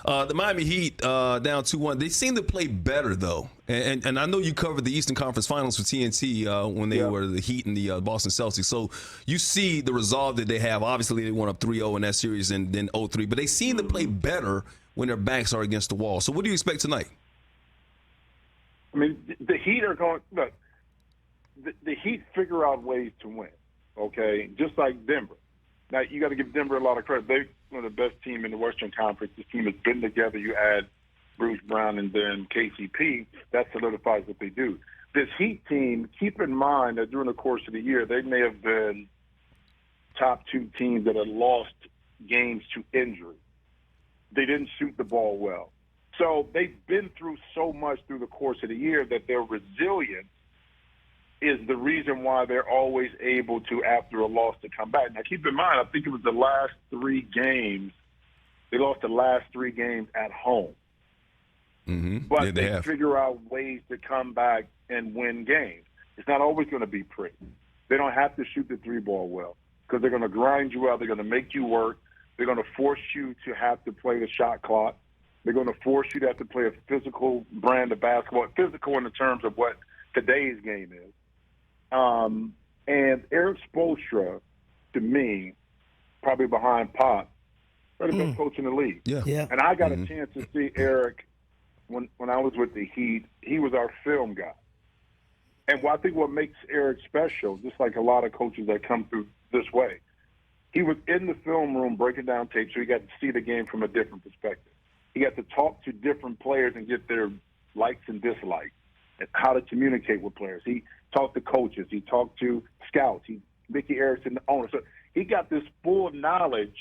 The Miami Heat down 2-1. They seem to play better, though. And I know you covered the Eastern Conference Finals for TNT when they were the Heat and the Boston Celtics. So you see the resolve that they have. Obviously, they went up 3-0 in that series and then 0-3. But they seem to play better when their backs are against the wall. So what do you expect tonight? I mean, the Heat are going – look, the Heat figure out ways to win, okay, just like Denver. Now, you got to give Denver a lot of credit. They're one of the best team in the Western Conference. This team has been together. You add Bruce Brown and then KCP. That solidifies what they do. This Heat team, keep in mind that during the course of the year, they may have been top two teams that had lost games to injury. They didn't shoot the ball well. So they've been through so much through the course of the year that their resilience is the reason why they're always able to, after a loss, to come back. Now, keep in mind, I think it was the last 3 games. They lost the last 3 games at home. But they figure out ways to come back and win games. It's not always going to be pretty. They don't have to shoot the 3-ball well because they're going to grind you out. They're going to make you work. They're going to force you to have to play the shot clock. They're going to force you to have to play a physical brand of basketball, physical in the terms of what today's game is. And Eric Spoelstra, to me, probably behind Pop, the best coach in the league. Yeah. And I got a chance to see Eric when I was with the Heat. He was our film guy. And I think what makes Eric special, just like a lot of coaches that come through this way, he was in the film room breaking down tape, so he got to see the game from a different perspective. He got to talk to different players and get their likes and dislikes and how to communicate with players. He talked to coaches. He talked to scouts. Mickey Erickson, the owner. So he got this full knowledge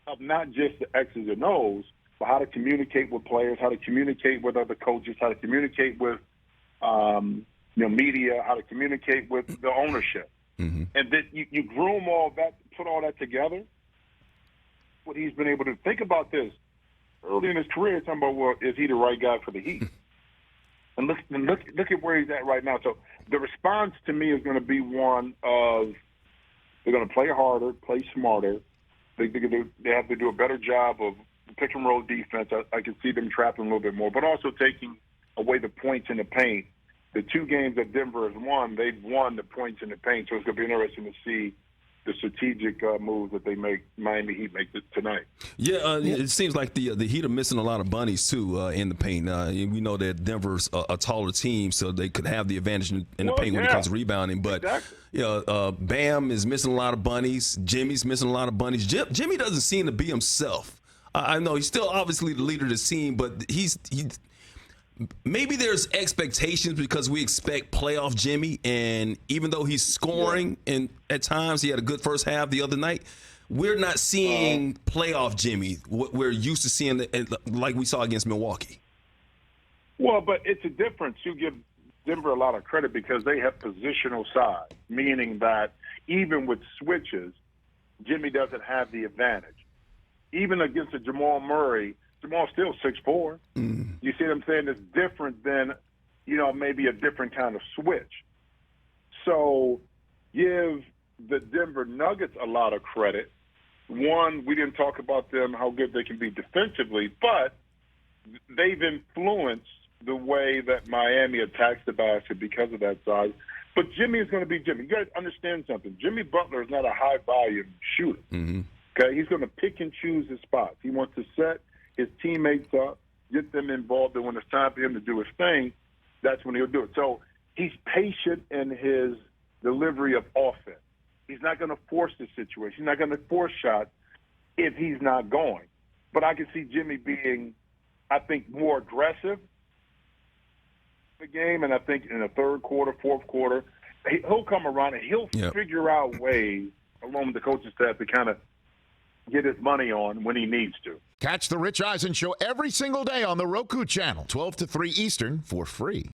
of not just the X's and O's, but how to communicate with players, how to communicate with other coaches, how to communicate with media, how to communicate with the ownership. And then you groom all that, put all that together. What he's been able to think about this early in his career, talking about, well, is he the right guy for the Heat? And look at where he's at right now. So the response to me is going to be one of they're going to play harder, play smarter. They have to do a better job of pick and roll defense. I can see them trapping a little bit more, but also taking away the points in the paint. The 2 games that Denver has won, they've won the points in the paint. So it's going to be interesting to see the strategic moves that they make, Miami Heat make tonight. It seems like the Heat are missing a lot of bunnies, too, in the paint. We know that Denver's a taller team, so they could have the advantage in the paint when it comes to rebounding. But, Bam is missing a lot of bunnies. Jimmy's missing a lot of bunnies. Jimmy doesn't seem to be himself. I know he's still obviously the leader of the team, but maybe there's expectations because we expect playoff Jimmy, and even though he's scoring and at times he had a good first half the other night, we're not seeing playoff Jimmy. What we're used to seeing like we saw against Milwaukee. Well, but it's a difference. You give Denver a lot of credit because they have positional size, meaning that even with switches, Jimmy doesn't have the advantage. Even against a Jamal Murray, Jamal's still 6'4". You see what I'm saying? It's different than, maybe a different kind of switch. So give the Denver Nuggets a lot of credit. One, we didn't talk about them, how good they can be defensively, but they've influenced the way that Miami attacks the basket because of that size. But Jimmy is going to be Jimmy. You got to understand something. Jimmy Butler is not a high-volume shooter. Okay, he's going to pick and choose his spots. He wants to set his teammates up, get them involved, and when it's time for him to do his thing, that's when he'll do it. So he's patient in his delivery of offense. He's not going to force the situation. He's not going to force shots if he's not going. But I can see Jimmy being, I think, more aggressive in the game, and I think in the third quarter, fourth quarter, he'll come around and he'll figure out ways, along with the coaching staff, to kind of get his money on when he needs to. Catch the Rich Eisen Show every single day on the Roku channel, 12 to 3 Eastern, for free.